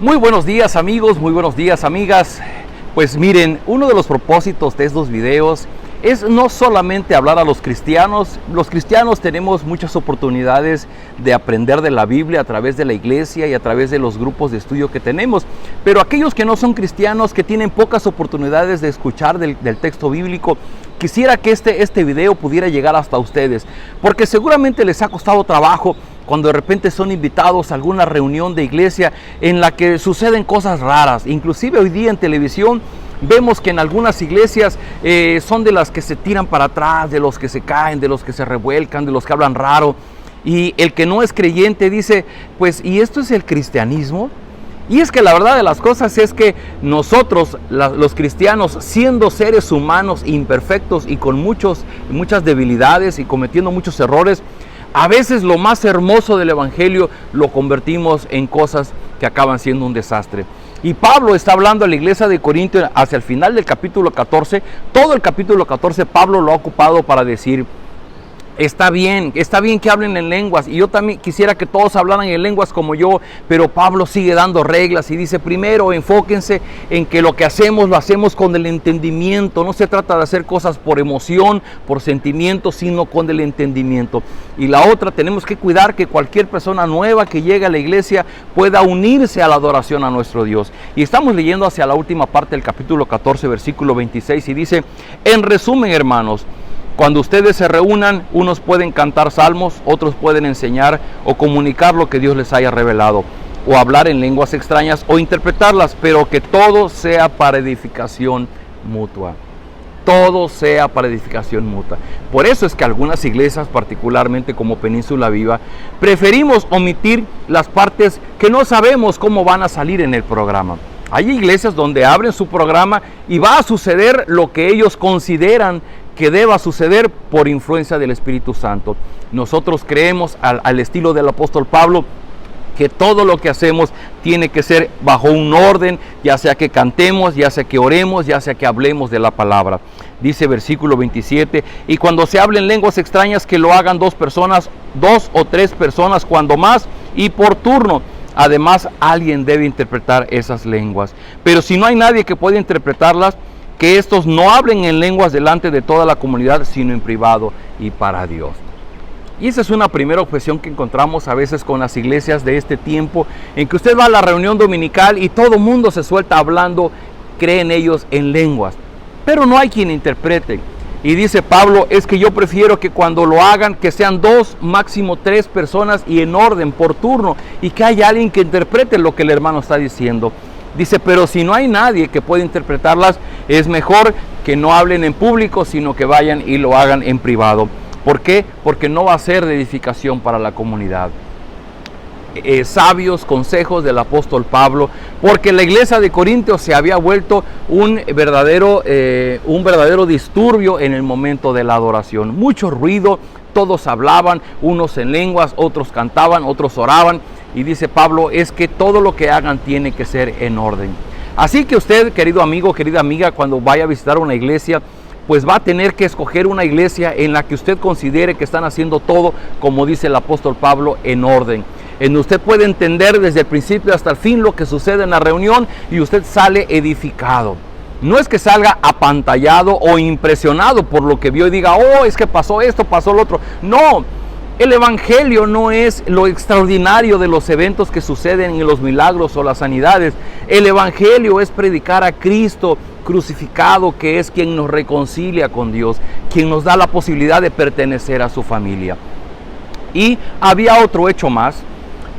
Muy buenos días amigos, muy buenos días amigas. Pues miren, uno de los propósitos de estos videos es no solamente hablar a los cristianos tenemos muchas oportunidades de aprender de la Biblia a través de la iglesia y a través de los grupos de estudio que tenemos, pero aquellos que no son cristianos, que tienen pocas oportunidades de escuchar del texto bíblico, quisiera que este video pudiera llegar hasta ustedes, porque seguramente les ha costado trabajo cuando de repente son invitados a alguna reunión de iglesia en la que suceden cosas raras. Inclusive hoy día en televisión vemos que en algunas iglesias son de las que se tiran para atrás, de los que se caen, de los que se revuelcan, de los que hablan raro. Y el que no es creyente dice, pues, ¿y esto es el cristianismo? Y es que la verdad de las cosas es que nosotros, los cristianos, siendo seres humanos imperfectos y con muchas debilidades y cometiendo muchos errores, a veces lo más hermoso del evangelio lo convertimos en cosas que acaban siendo un desastre. Y Pablo está hablando a la iglesia de Corinto hacia el final del capítulo 14. Todo el capítulo 14 Pablo lo ha ocupado para decir, está bien que hablen en lenguas, y yo también quisiera que todos hablaran en lenguas como yo, pero Pablo sigue dando reglas y dice, primero enfóquense en que lo que hacemos lo hacemos con el entendimiento. No se trata de hacer cosas por emoción, por sentimiento, sino con el entendimiento. Y la otra, tenemos que cuidar que cualquier persona nueva que llegue a la iglesia pueda unirse a la adoración a nuestro Dios. Y estamos leyendo hacia la última parte del capítulo 14, versículo 26, y dice, en resumen, hermanos, cuando ustedes se reúnan, unos pueden cantar salmos, otros pueden enseñar o comunicar lo que Dios les haya revelado, o hablar en lenguas extrañas o interpretarlas, pero que todo sea para edificación mutua. Todo sea para edificación mutua. Por eso es que algunas iglesias, particularmente como Península Viva, preferimos omitir las partes que no sabemos cómo van a salir en el programa. Hay iglesias donde abren su programa y va a suceder lo que ellos consideran que deba suceder por influencia del Espíritu Santo. Nosotros creemos al estilo del apóstol Pablo que todo lo que hacemos tiene que ser bajo un orden, ya sea que cantemos, ya sea que oremos, ya sea que hablemos de la palabra. Dice versículo 27, y cuando se hablen lenguas extrañas, que lo hagan dos o tres personas cuando más, y por turno. Además, alguien debe interpretar esas lenguas. Pero si no hay nadie que pueda interpretarlas, que estos no hablen en lenguas delante de toda la comunidad, sino en privado y para Dios. Y esa es una primera objeción que encontramos a veces con las iglesias de este tiempo, en que usted va a la reunión dominical y todo el mundo se suelta hablando, creen ellos en lenguas, pero no hay quien interprete. Y dice Pablo, es que yo prefiero que cuando lo hagan, que sean dos, máximo tres personas y en orden, por turno, y que haya alguien que interprete lo que el hermano está diciendo. Dice, pero si no hay nadie que pueda interpretarlas, es mejor que no hablen en público, sino que vayan y lo hagan en privado. ¿Por qué? Porque no va a ser de edificación para la comunidad. Sabios consejos del apóstol Pablo, porque la iglesia de Corinto se había vuelto un verdadero disturbio en el momento de la adoración. Mucho ruido, todos hablaban, unos en lenguas, otros cantaban, otros oraban. Y dice Pablo, es que todo lo que hagan tiene que ser en orden. Así que usted, querido amigo, querida amiga, cuando vaya a visitar una iglesia, pues va a tener que escoger una iglesia en la que usted considere que están haciendo todo, como dice el apóstol Pablo, en orden. En usted puede entender desde el principio hasta el fin lo que sucede en la reunión y usted sale edificado. No es que salga apantallado o impresionado por lo que vio y diga, oh, es que pasó esto, pasó lo otro. No. El evangelio no es lo extraordinario de los eventos que suceden en los milagros o las sanidades. El evangelio es predicar a Cristo crucificado, que es quien nos reconcilia con Dios, quien nos da la posibilidad de pertenecer a su familia. Y había otro hecho más.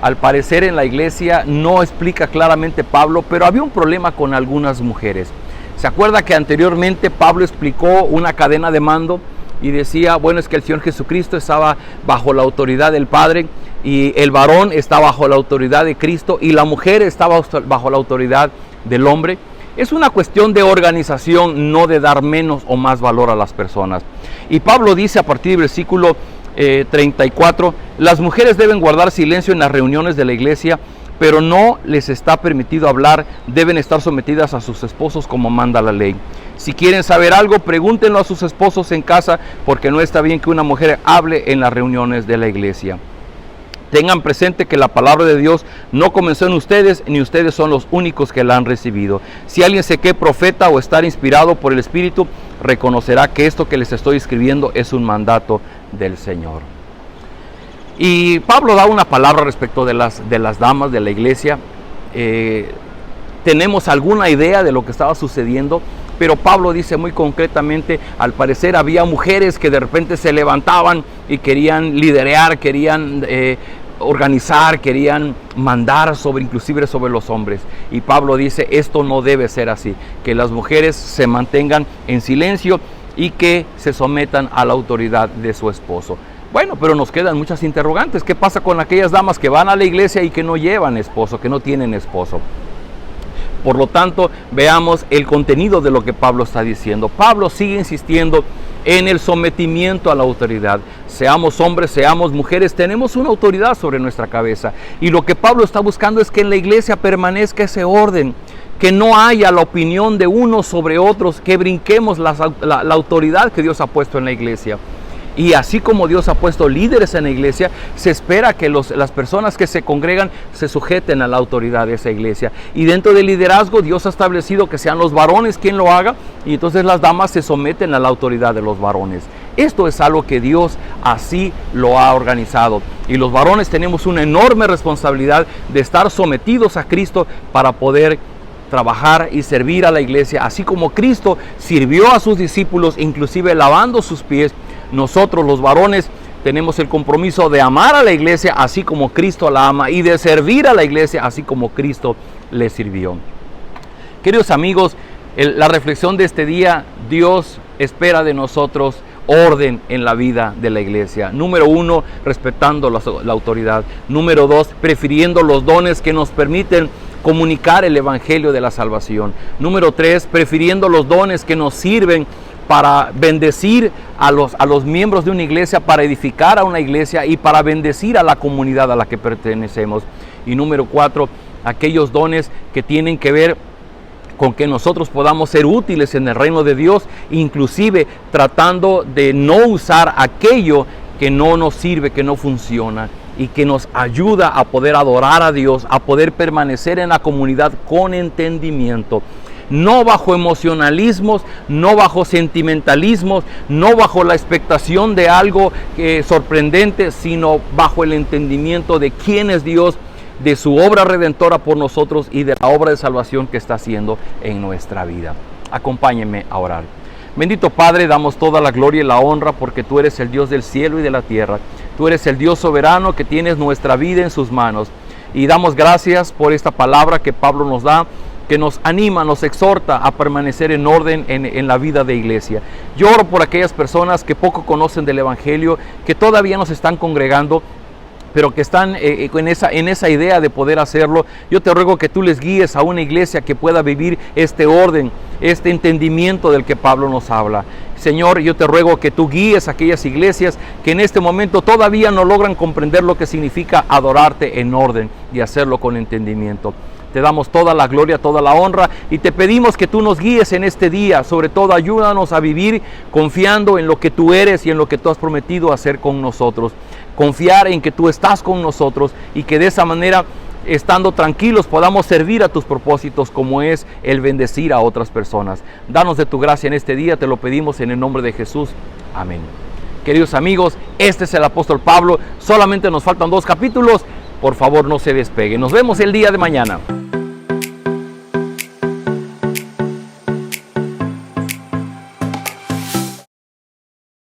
Al parecer en la iglesia no explica claramente Pablo, pero había un problema con algunas mujeres. ¿Se acuerda que anteriormente Pablo explicó una cadena de mando? Y decía, bueno, es que el Señor Jesucristo estaba bajo la autoridad del Padre, y el varón está bajo la autoridad de Cristo, y la mujer estaba bajo la autoridad del hombre. Es una cuestión de organización, no de dar menos o más valor a las personas. Y Pablo dice a partir del versículo 34, las mujeres deben guardar silencio en las reuniones de la iglesia, pero no les está permitido hablar, deben estar sometidas a sus esposos como manda la ley. Si quieren saber algo, pregúntenlo a sus esposos en casa, porque no está bien que una mujer hable en las reuniones de la iglesia. Tengan presente que la palabra de Dios no comenzó en ustedes, ni ustedes son los únicos que la han recibido. Si alguien se cree profeta o está inspirado por el Espíritu, reconocerá que esto que les estoy escribiendo es un mandato del Señor. Y Pablo da una palabra respecto de las damas de la iglesia. Tenemos alguna idea de lo que estaba sucediendo, pero Pablo dice muy concretamente, al parecer había mujeres que de repente se levantaban y querían liderear, querían organizar, querían mandar inclusive sobre los hombres. Y Pablo dice, esto no debe ser así, que las mujeres se mantengan en silencio y que se sometan a la autoridad de su esposo. Bueno, pero nos quedan muchas interrogantes. ¿Qué pasa con aquellas damas que van a la iglesia y que no llevan esposo, que no tienen esposo? Por lo tanto, veamos el contenido de lo que Pablo está diciendo. Pablo sigue insistiendo en el sometimiento a la autoridad. Seamos hombres, seamos mujeres, tenemos una autoridad sobre nuestra cabeza. Y lo que Pablo está buscando es que en la iglesia permanezca ese orden, que no haya la opinión de unos sobre otros, que brinquemos la autoridad que Dios ha puesto en la iglesia. Y así como Dios ha puesto líderes en la iglesia, se espera que las personas que se congregan se sujeten a la autoridad de esa iglesia. Y dentro del liderazgo, Dios ha establecido que sean los varones quien lo haga, y entonces las damas se someten a la autoridad de los varones. Esto es algo que Dios así lo ha organizado. Y los varones tenemos una enorme responsabilidad de estar sometidos a Cristo para poder trabajar y servir a la iglesia, así como Cristo sirvió a sus discípulos, inclusive lavando sus pies. Nosotros los varones tenemos el compromiso de amar a la iglesia así como Cristo la ama y de servir a la iglesia así como Cristo le sirvió. Queridos amigos, la reflexión de este día, Dios espera de nosotros orden en la vida de la iglesia. Número 1, respetando la autoridad. Número 2, prefiriendo los dones que nos permiten comunicar el evangelio de la salvación. Número 3, prefiriendo los dones que nos sirven para bendecir a los miembros de una iglesia, para edificar a una iglesia y para bendecir a la comunidad a la que pertenecemos. Y número 4, aquellos dones que tienen que ver con que nosotros podamos ser útiles en el reino de Dios, inclusive tratando de no usar aquello que no nos sirve, que no funciona y que nos ayuda a poder adorar a Dios, a poder permanecer en la comunidad con entendimiento. No bajo emocionalismos, no bajo sentimentalismos, no bajo la expectación de algo sorprendente, sino bajo el entendimiento de quién es Dios, de su obra redentora por nosotros y de la obra de salvación que está haciendo en nuestra vida. Acompáñenme a orar. Bendito Padre, damos toda la gloria y la honra porque tú eres el Dios del cielo y de la tierra. Tú eres el Dios soberano que tienes nuestra vida en sus manos. Y damos gracias por esta palabra que Pablo nos da, que nos anima, nos exhorta a permanecer en orden en la vida de iglesia. Yo oro por aquellas personas que poco conocen del Evangelio, que todavía nos están congregando, pero que están en esa idea de poder hacerlo. Yo te ruego que tú les guíes a una iglesia que pueda vivir este orden, este entendimiento del que Pablo nos habla. Señor, yo te ruego que tú guíes a aquellas iglesias que en este momento todavía no logran comprender lo que significa adorarte en orden y hacerlo con entendimiento. Te damos toda la gloria, toda la honra y te pedimos que tú nos guíes en este día. Sobre todo, ayúdanos a vivir confiando en lo que tú eres y en lo que tú has prometido hacer con nosotros. Confiar en que tú estás con nosotros y que de esa manera, estando tranquilos, podamos servir a tus propósitos, como es el bendecir a otras personas. Danos de tu gracia en este día, te lo pedimos en el nombre de Jesús. Amén. Queridos amigos, este es el apóstol Pablo. Solamente nos faltan 2 capítulos. Por favor, no se despeguen. Nos vemos el día de mañana.